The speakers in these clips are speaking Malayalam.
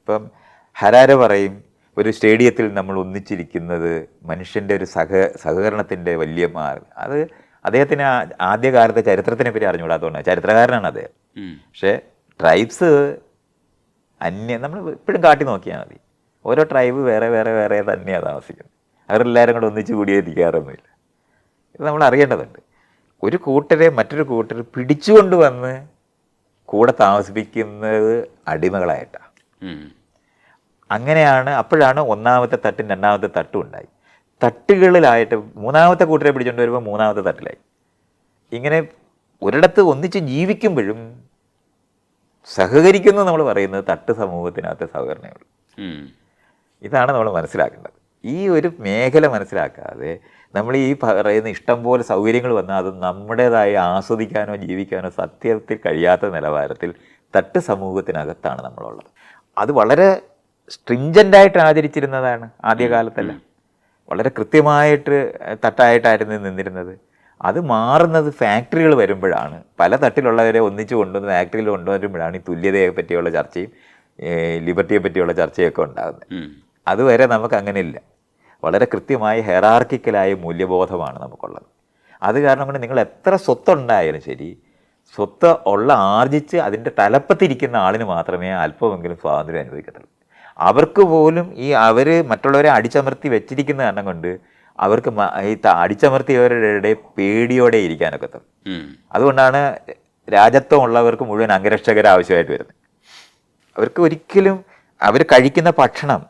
ഇപ്പം ഹരാരെ പറയും, ഒരു സ്റ്റേഡിയത്തിൽ നമ്മൾ ഒന്നിച്ചിരിക്കുന്നത് മനുഷ്യൻ്റെ ഒരു സഹകരണത്തിൻ്റെ വലിയ അത് അദ്ദേഹത്തിന് ആദ്യകാലത്തെ ചരിത്രത്തിനെ പറ്റി അറിഞ്ഞുകൂടാത്തതുകൊണ്ടാണ്. ചരിത്രകാരനാണ് അദ്ദേഹം. പക്ഷേ ട്രൈബ്സ് നമ്മൾ ഇപ്പോഴും കാട്ടി നോക്കിയാൽ മതി, ഓരോ ട്രൈബ് വേറെ വേറെ വേറെ തന്നെയാണ് താമസിക്കുന്നത്. അവരെല്ലാവരും കൂടെ ഒന്നിച്ച് കൂടിയിരിക്കാറൊന്നുമില്ല. ഇത് നമ്മൾ അറിയേണ്ടതുണ്ട്. ഒരു കൂട്ടരെ മറ്റൊരു കൂട്ടർ പിടിച്ചുകൊണ്ട് വന്ന് കൂടെ താമസിപ്പിക്കുന്നത് അടിമകളായിട്ടാണ്. അങ്ങനെയാണ്. അപ്പോഴാണ് ഒന്നാമത്തെ തട്ടും രണ്ടാമത്തെ തട്ടും ഉണ്ടായി. തട്ടുകളിലായിട്ട് മൂന്നാമത്തെ കൂട്ടരെ പിടിച്ചുകൊണ്ട് വരുമ്പോൾ മൂന്നാമത്തെ തട്ടിലായി. ഇങ്ങനെ ഒരിടത്ത് ഒന്നിച്ച് ജീവിക്കുമ്പോഴും സഹകരിക്കുന്നു നമ്മൾ പറയുന്നത് തട്ട് സമൂഹത്തിനകത്ത് സഹകരണമേ ഉള്ളൂ. ഇതാണ് നമ്മൾ മനസ്സിലാക്കേണ്ടത്. ഈ ഒരു മേഖല മനസ്സിലാക്കാതെ നമ്മൾ ഈ പറയുന്ന ഇഷ്ടം പോലെ സൗകര്യങ്ങൾ വന്നാൽ അത് നമ്മുടേതായി ആസ്വദിക്കാനോ ജീവിക്കാനോ സത്യത്തിൽ കഴിയാത്ത നിലവാരത്തിൽ തട്ട് സമൂഹത്തിനകത്താണ് നമ്മളുള്ളത്. അത് വളരെ സ്ട്രിഞ്ചൻ്റായിട്ട് ആചരിച്ചിരുന്നതാണ് ആദ്യകാലത്തെല്ലാം. വളരെ കൃത്യമായിട്ട് തട്ടായിട്ടായിരുന്നു നിന്നിരുന്നത്. അത് മാറുന്നത് ഫാക്ടറികൾ വരുമ്പോഴാണ്. പല തട്ടിലുള്ളവരെ ഒന്നിച്ച് കൊണ്ടുവന്ന് ഫാക്ടറിയിൽ കൊണ്ടുവരുമ്പോഴാണ് ഈ തുല്യതയെ പറ്റിയുള്ള ചർച്ചയും ലിബർട്ടിയെ പറ്റിയുള്ള ചർച്ചയൊക്കെ ഉണ്ടാകുന്നത്. അതുവരെ നമുക്ക് അങ്ങനെയില്ല. വളരെ കൃത്യമായി ഹെറാർക്കിക്കലായ മൂല്യബോധമാണ് നമുക്കുള്ളത്. അത് കാരണം കൊണ്ട് നിങ്ങൾ എത്ര സ്വത്തുണ്ടായാലും ശരി, സ്വത്ത് ആർജിച്ച് അതിൻ്റെ തലപ്പത്തിരിക്കുന്ന ആളിന് മാത്രമേ അല്പമെങ്കിലും സ്വാതന്ത്ര്യം അനുഭവിക്കത്തുള്ളൂ. അവർക്ക് പോലും അവർ മറ്റുള്ളവരെ അടിച്ചമർത്തി വെച്ചിരിക്കുന്ന കാരണം കൊണ്ട് അവർക്ക് ഈ അടിച്ചമർത്തിയവരുടെ പേടിയോടെ ഇരിക്കാനൊക്കത്തുള്ളൂ. അതുകൊണ്ടാണ് രാജത്വം ഉള്ളവർക്ക് മുഴുവൻ അംഗരക്ഷകർ ആവശ്യമായിട്ട് വരുന്നത്. അവർക്ക് ഒരിക്കലും അവർ കഴിക്കുന്ന ഭക്ഷണം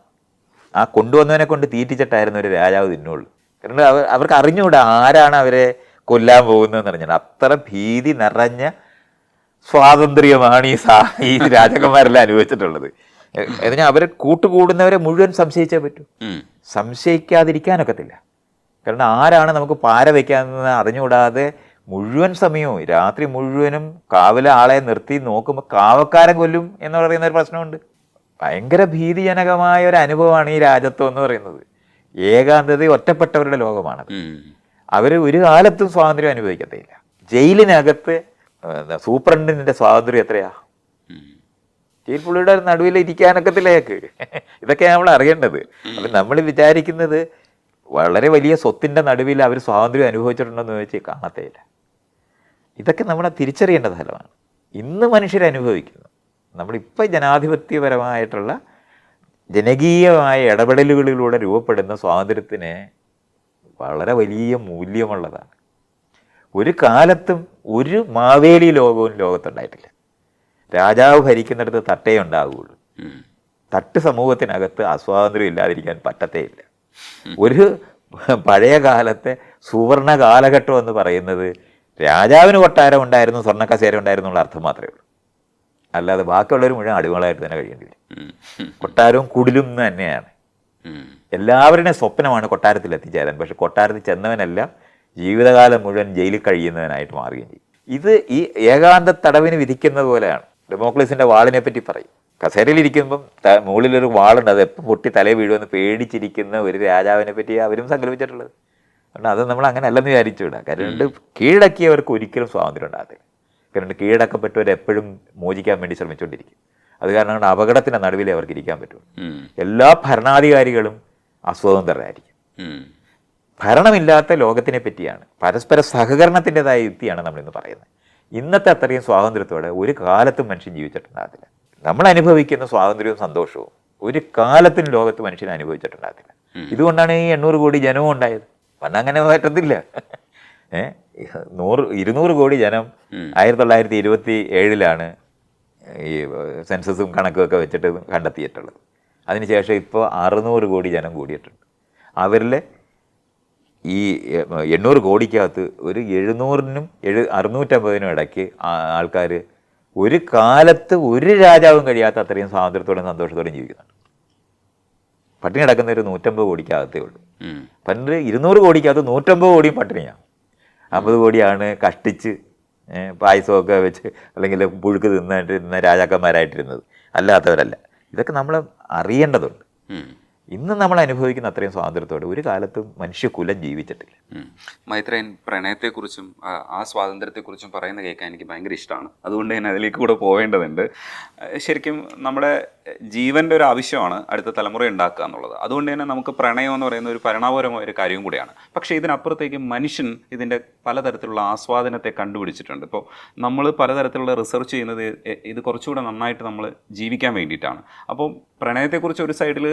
ആ കൊണ്ടുവന്നവനെ കൊണ്ട് തീറ്റിച്ചിട്ടായിരുന്നു ഒരു രാജാവ് തിന്നുള്ളൂ. കാരണം അവർക്ക് അറിഞ്ഞുകൂടാ ആരാണ് അവരെ കൊല്ലാൻ പോകുന്നതെന്ന് അറിഞ്ഞാൽ. അത്ര ഭീതി നിറഞ്ഞ സ്വാതന്ത്ര്യമാണ് ഈ രാജാക്കന്മാരെല്ലാം അനുഭവിച്ചിട്ടുള്ളത്. എന്നാൽ അവരെ കൂട്ടുകൂടുന്നവരെ മുഴുവൻ സംശയിച്ചേ പറ്റൂ. സംശയിക്കാതിരിക്കാനൊക്കത്തില്ല. കാരണം ആരാണ് നമുക്ക് പാര വയ്ക്കാമെന്ന് അറിഞ്ഞുകൂടാതെ മുഴുവൻ സമയവും രാത്രി മുഴുവനും കാവല ആളെ നിർത്തി നോക്കുമ്പോൾ കാവക്കാരൻ കൊല്ലും എന്ന് പറയുന്ന ഒരു പ്രശ്നമുണ്ട്. ഭയങ്കര ഭീതിജനകമായ ഒരു അനുഭവമാണ് ഈ രാജത്വം എന്ന് പറയുന്നത്. ഏകാന്തത, ഒറ്റപ്പെട്ടവരുടെ ലോകമാണത്. അവർ ഒരു കാലത്തും സ്വാതന്ത്ര്യം അനുഭവിക്കത്തില്ല. ജയിലിനകത്ത് സൂപ്രണ്ടിൻ്റെ സ്വാതന്ത്ര്യം എത്രയാ? ജയിൽ പുള്ളിയുടെ നടുവിൽ ഇരിക്കാനൊക്കത്തില്ലേക്ക്. ഇതൊക്കെ നമ്മൾ അറിയേണ്ടത്. അപ്പം നമ്മൾ വിചാരിക്കുന്നത് വളരെ വലിയ സ്വത്തിൻ്റെ നടുവിൽ അവർ സ്വാതന്ത്ര്യം അനുഭവിച്ചിട്ടുണ്ടെന്ന് ചോദിച്ചാൽ കാണത്തേയില്ല. ഇതൊക്കെ നമ്മളെ തിരിച്ചറിയേണ്ട ഫലമാണ്. ഇന്ന് മനുഷ്യരനുഭവിക്കുന്നു. നമ്മളിപ്പോൾ ജനാധിപത്യപരമായിട്ടുള്ള ജനകീയമായ ഇടപെടലുകളിലൂടെ രൂപപ്പെടുന്ന സ്വാതന്ത്ര്യത്തിന് വളരെ വലിയ മൂല്യമുള്ളതാണ്. ഒരു കാലത്തും ഒരു മാവേലി ലോകത്തുണ്ടായിട്ടില്ല. രാജാവ് ഭരിക്കുന്നിടത്ത് തട്ടേ ഉണ്ടാവുകയുള്ളൂ. തട്ട് സമൂഹത്തിനകത്ത് അസ്വാതന്ത്ര്യം ഇല്ലാതിരിക്കാൻ പറ്റത്തേയില്ല. ഒരു പഴയ കാലത്തെ സുവർണ കാലഘട്ടം എന്ന് പറയുന്നത് രാജാവിന് കൊട്ടാരം ഉണ്ടായിരുന്നു, സ്വർണ്ണക്കസേര ഉണ്ടായിരുന്നു എന്നുള്ള അർത്ഥം മാത്രമേ ഉള്ളൂ. അല്ലാതെ ബാക്കിയുള്ളവർ മുഴുവൻ അടിമകളായിട്ട് തന്നെ കഴിയേണ്ടി വരും. കൊട്ടാരവും കുടിലും തന്നെയാണ്. എല്ലാവരുടെയും സ്വപ്നമാണ് കൊട്ടാരത്തിൽ എത്തിച്ചേരാൻ. പക്ഷെ കൊട്ടാരത്തിൽ ചെന്നവനെല്ലാം ജീവിതകാലം മുഴുവൻ ജയിലിൽ കഴിയുന്നവനായിട്ട് മാറുകയും ചെയ്യും. ഇത് ഈ ഏകാന്ത തടവിന് വിധിക്കുന്നത് പോലെയാണ്. ഡെമോക്രസിൻ്റെ വാളിനെ പറ്റി പറയും. കസേരയിലിരിക്കുമ്പം മുകളിലൊരു വാളുണ്ട്, അത് എപ്പോൾ പൊട്ടി തലയിൽ വീഴുമെന്ന് പേടിച്ചിരിക്കുന്ന ഒരു രാജാവിനെ പറ്റി അവരും സങ്കല്പിച്ചിട്ടുള്ളത്. കാരണം അത് നമ്മൾ അങ്ങനെ അല്ലെന്ന് വിചാരിച്ചുവിടാം. കാരണം കീഴടക്കിയവർക്ക് ഒരിക്കലും സ്വാതന്ത്ര്യം ഉണ്ടാകത്തില്ല. കാരണം കീഴടക്കപ്പെട്ടവർ എപ്പോഴും മോചിക്കാൻ വേണ്ടി ശ്രമിച്ചുകൊണ്ടിരിക്കും. അത് കാരണം കൊണ്ട് അപകടത്തിൻ്റെ നടുവിലേ അവർക്ക് ഇരിക്കാൻ പറ്റുള്ളൂ. എല്ലാ ഭരണാധികാരികളും അസ്വതന്ത്രരായിരിക്കും. ഭരണമില്ലാത്ത ലോകത്തിനെ പറ്റിയാണ്, പരസ്പര സഹകരണത്തിൻ്റെതായ യുക്തിയാണ് നമ്മളിന്ന് പറയുന്നത്. ഇന്നത്തെ അത്രയും സ്വാതന്ത്ര്യത്തോടെ ഒരു കാലത്തും മനുഷ്യൻ ജീവിച്ചിട്ടുണ്ടാകത്തില്ല. നമ്മൾ അനുഭവിക്കുന്ന സ്വാതന്ത്ര്യവും സന്തോഷവും ഒരു കാലത്തും ലോകത്ത് മനുഷ്യൻ അനുഭവിച്ചിട്ടുണ്ടാകത്തില്ല. ഇതുകൊണ്ടാണ് ഈ 800 കോടി ജനവും ഉണ്ടായത്. പണ്ട് അങ്ങനെ പറ്റത്തില്ല. 200 കോടി ജനം 1927 ഈ സെൻസസും കണക്കുമൊക്കെ വെച്ചിട്ട് കണ്ടെത്തിയിട്ടുള്ളത്. അതിനുശേഷം ഇപ്പോൾ 600 കോടി ജനം കൂടിയിട്ടുണ്ട്. അവരിൽ ഈ 800 കോടിക്കകത്ത് ഒരു 700-നും 650-നും ഇടയ്ക്ക് ആൾക്കാർ ഒരു കാലത്ത് ഒരു രാജാവും കഴിയാത്ത അത്രയും സ്വാതന്ത്ര്യത്തോടും സന്തോഷത്തോടും ജീവിക്കുന്നുണ്ട്. പട്ടിണി കിടക്കുന്ന ഒരു 150 കോടിക്കകത്തേ ഉള്ളൂ. പണ്ട് 200 കോടിക്കകത്ത് 150 കോടിയും പട്ടിണിയാണ്. 50 കോടിയാണ് കഷ്ടിച്ച് പായസമൊക്കെ വെച്ച് അല്ലെങ്കിൽ പുഴുക്ക് തിന്നിരുന്ന രാജാക്കന്മാരായിട്ടിരുന്നത്, അല്ലാത്തവരല്ല. ഇതൊക്കെ നമ്മൾ അറിയേണ്ടതുണ്ട്. ഇന്ന് നമ്മൾ അനുഭവിക്കുന്ന അത്രയും സ്വാതന്ത്ര്യത്തോടെ ഒരു കാലത്തും മനുഷ്യകുലം ജീവിച്ചിട്ടില്ല. മൈത്രേയൻ പ്രണയത്തെക്കുറിച്ചും ആ സ്വാതന്ത്ര്യത്തെക്കുറിച്ചും പറയുന്ന കേൾക്കാൻ എനിക്ക് ഭയങ്കര ഇഷ്ടമാണ്. അതുകൊണ്ട് തന്നെ അതിലേക്ക് കൂടെ പോവേണ്ടതുണ്ട്. ശരിക്കും നമ്മുടെ ജീവൻ്റെ ഒരു ആവശ്യമാണ് അടുത്ത തലമുറ ഉണ്ടാക്കുക എന്നുള്ളത്. അതുകൊണ്ട് തന്നെ നമുക്ക് പ്രണയം എന്ന് പറയുന്ന ഒരു പരിണാമപരമായ ഒരു കാര്യവും കൂടിയാണ്. പക്ഷേ ഇതിനപ്പുറത്തേക്ക് മനുഷ്യൻ ഇതിൻ്റെ പലതരത്തിലുള്ള ആസ്വാദനത്തെ കണ്ടുപിടിച്ചിട്ടുണ്ട്. ഇപ്പോൾ നമ്മൾ പലതരത്തിലുള്ള റിസർച്ച് ചെയ്യുന്നത് ഇത് കുറച്ചുകൂടെ നന്നായിട്ട് നമ്മൾ ജീവിക്കാൻ വേണ്ടിയിട്ടാണ്. അപ്പോൾ പ്രണയത്തെക്കുറിച്ച് ഒരു സൈഡിൽ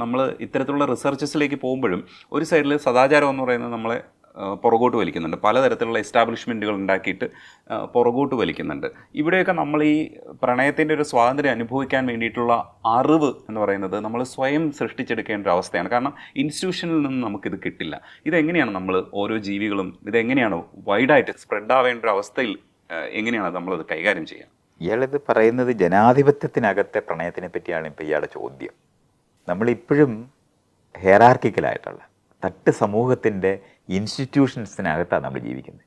നമ്മൾ ഇത്തരത്തിലുള്ള റിസർച്ചസിലേക്ക് പോകുമ്പോഴും ഒരു സൈഡിൽ സദാചാരം എന്ന് പറയുന്നത് നമ്മളെ പുറകോട്ട് വലിക്കുന്നുണ്ട്. പലതരത്തിലുള്ള എസ്റ്റാബ്ലിഷ്മെൻറ്റുകൾ ഉണ്ടാക്കിയിട്ട് പുറകോട്ട് വലിക്കുന്നുണ്ട്. ഇവിടെയൊക്കെ നമ്മൾ ഈ പ്രണയത്തിൻ്റെ ഒരു സ്വാതന്ത്ര്യം അനുഭവിക്കാൻ വേണ്ടിയിട്ടുള്ള അറിവ് എന്ന് പറയുന്നത് നമ്മൾ സ്വയം സൃഷ്ടിച്ചെടുക്കേണ്ട ഒരു അവസ്ഥയാണ്. കാരണം ഇൻസ്റ്റിറ്റ്യൂഷനിൽ നിന്ന് നമുക്കിത് കിട്ടില്ല. ഇതെങ്ങനെയാണ് നമ്മൾ ഓരോ ജീവികളും ഇതെങ്ങനെയാണ് വൈഡായിട്ട് സ്പ്രെഡ് ആവേണ്ട ഒരു അവസ്ഥയിൽ എങ്ങനെയാണ് നമ്മളത് കൈകാര്യം ചെയ്യുക? ഇയാളിത് പറയുന്നത് ജനാധിപത്യത്തിനകത്തെ പ്രണയത്തിനെ പറ്റിയാണ് ഇപ്പോൾ ഇയാളുടെ ചോദ്യം. നമ്മളിപ്പോഴും ഹെയറാർക്കിക്കലായിട്ടുള്ള തട്ട് സമൂഹത്തിൻ്റെ ഇൻസ്റ്റിറ്റ്യൂഷൻസിനകത്താണ് നമ്മൾ ജീവിക്കുന്നത്.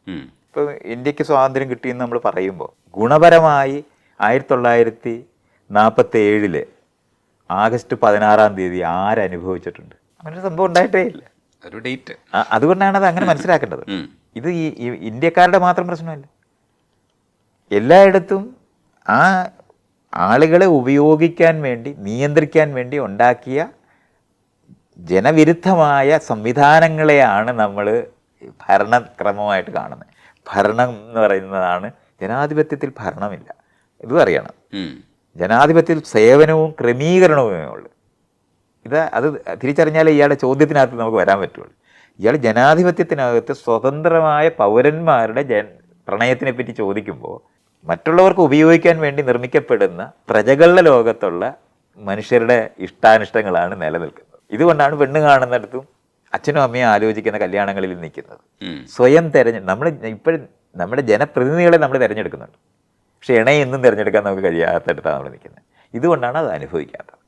ഇപ്പോൾ ഇന്ത്യക്ക് സ്വാതന്ത്ര്യം കിട്ടിയെന്ന് നമ്മൾ പറയുമ്പോൾ ഗുണപരമായി 1947 ആഗസ്റ്റ് 16 ആരനുഭവിച്ചിട്ടുണ്ട്? അങ്ങനൊരു സംഭവം ഉണ്ടായിട്ടേ ഇല്ല. ഒരു ഡേറ്റ്. അതുകൊണ്ടാണ് അത് അങ്ങനെ മനസ്സിലാക്കേണ്ടത്. ഇത് ഈ ഇന്ത്യക്കാരുടെ മാത്രം പ്രശ്നമല്ല. എല്ലായിടത്തും ആ ആളുകളെ ഉപയോഗിക്കാൻ വേണ്ടി നിയന്ത്രിക്കാൻ വേണ്ടി ഉണ്ടാക്കിയ ജനവിരുദ്ധമായ സംവിധാനങ്ങളെയാണ് നമ്മൾ ഭരണക്രമമായിട്ട് കാണുന്നത്. ഭരണം എന്ന് പറയുന്നതാണ് ജനാധിപത്യത്തിൽ ഭരണമില്ല. ഇതും അറിയണം. ജനാധിപത്യത്തിൽ സേവനവും ക്രമീകരണവുമേ ഉള്ളൂ. അത് തിരിച്ചറിഞ്ഞാലേ ഇയാളുടെ ചോദ്യത്തിനകത്ത് നമുക്ക് വരാൻ പറ്റുള്ളൂ. ഇയാൾ ജനാധിപത്യത്തിനകത്ത് സ്വതന്ത്രമായ പൗരന്മാരുടെ പ്രണയത്തിനെ പറ്റി ചോദിക്കുമ്പോൾ മറ്റുള്ളവർക്ക് ഉപയോഗിക്കാൻ വേണ്ടി നിർമ്മിക്കപ്പെടുന്ന പ്രജകളുടെ ലോകത്തുള്ള മനുഷ്യരുടെ ഇഷ്ടാനിഷ്ടങ്ങളാണ് നിലനിൽക്കുന്നത്. ഇതുകൊണ്ടാണ് പെണ്ണ് കാണുന്നിടത്തും അച്ഛനും അമ്മയും ആലോചിക്കുന്ന കല്യാണങ്ങളിൽ നിൽക്കുന്നത്. സ്വയം നമ്മൾ ഇപ്പോഴും നമ്മുടെ ജനപ്രതിനിധികളെ നമ്മൾ തിരഞ്ഞെടുക്കുന്നുണ്ട്. പക്ഷെ ഇണയെ എന്നും തിരഞ്ഞെടുക്കാൻ നമുക്ക് കഴിയാത്തടുത്താണ് നമ്മൾ നിൽക്കുന്നത്. ഇതുകൊണ്ടാണ് അത് അനുഭവിക്കാത്തത്.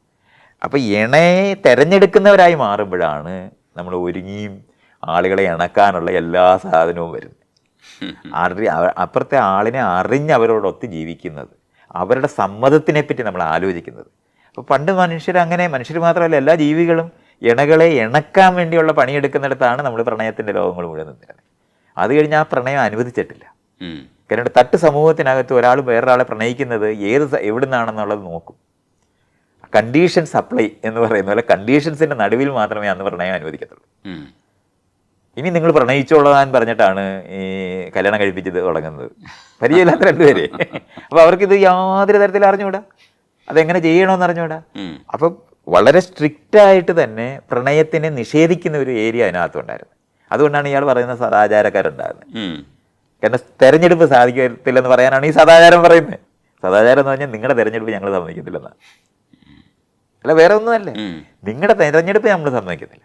അപ്പോൾ ഇണയെ തിരഞ്ഞെടുക്കുന്നവരായി മാറുമ്പോഴാണ് നമ്മൾ ഒരുങ്ങിയും ആളുകളെ ഇണക്കാനുള്ള എല്ലാ സാധനവും വരുന്നത്. അപ്പുറത്തെ ആളിനെ അറിഞ്ഞ് അവരോടൊത്ത് ജീവിക്കുന്നത്, അവരുടെ സമ്മതത്തിനെ പറ്റി നമ്മൾ ആലോചിക്കുന്നത്. അപ്പോൾ പണ്ട് മനുഷ്യർ മാത്രമല്ല എല്ലാ ജീവികളും ഇണകളെ ഇണക്കാൻ വേണ്ടിയുള്ള പണിയെടുക്കുന്നിടത്താണ് നമ്മൾ പ്രണയത്തിൻ്റെ ലോകങ്ങൾ മുഴുവൻ നിന്നത്. അത് കഴിഞ്ഞ് ആ പ്രണയം അനുവദിച്ചിട്ടില്ല. കാരണം തട്ട് സമൂഹത്തിനകത്ത് ഒരാൾ വേറൊരാളെ പ്രണയിക്കുന്നത് എവിടെ നിന്നാണെന്നുള്ളത് നോക്കും. കണ്ടീഷൻ സപ്ലൈ എന്ന് പറയുന്ന പോലെ കണ്ടീഷൻസിൻ്റെ നടുവിൽ മാത്രമേ അന്ന് പ്രണയം അനുവദിക്കത്തുള്ളൂ. ഇനി നിങ്ങൾ പ്രണയിച്ചോളാൻ പറഞ്ഞിട്ടാണ് ഈ കല്യാണം കഴിപ്പിച്ചത് തുടങ്ങുന്നത്. പരിചയമില്ലാത്ത രണ്ടുപേരെ. അപ്പോൾ അവർക്കിത് യാതൊരു തരത്തിൽ അറിഞ്ഞുകൂടാ, അതെങ്ങനെ ചെയ്യണമെന്ന് അറിഞ്ഞുകൂടാ. അപ്പം വളരെ സ്ട്രിക്റ്റായിട്ട് തന്നെ പ്രണയത്തിനെ നിഷേധിക്കുന്ന ഒരു ഏരിയ അതിനകത്തുണ്ടായിരുന്നു. അതുകൊണ്ടാണ് ഇയാൾ പറയുന്ന സദാചാരക്കാരുണ്ടാകുന്നത്. കാരണം തെരഞ്ഞെടുപ്പ് സാധിക്കത്തില്ലെന്ന് പറയാനാണ് ഈ സദാചാരം പറയുന്നത്. സദാചാരം എന്ന് പറഞ്ഞാൽ നിങ്ങളുടെ തെരഞ്ഞെടുപ്പ് ഞങ്ങൾ സമ്മതിക്കത്തില്ലെന്നാണ്. അല്ല, വേറെ ഒന്നുമല്ലേ, നിങ്ങളുടെ തെരഞ്ഞെടുപ്പ് നമ്മൾ സമ്മതിക്കത്തില്ല.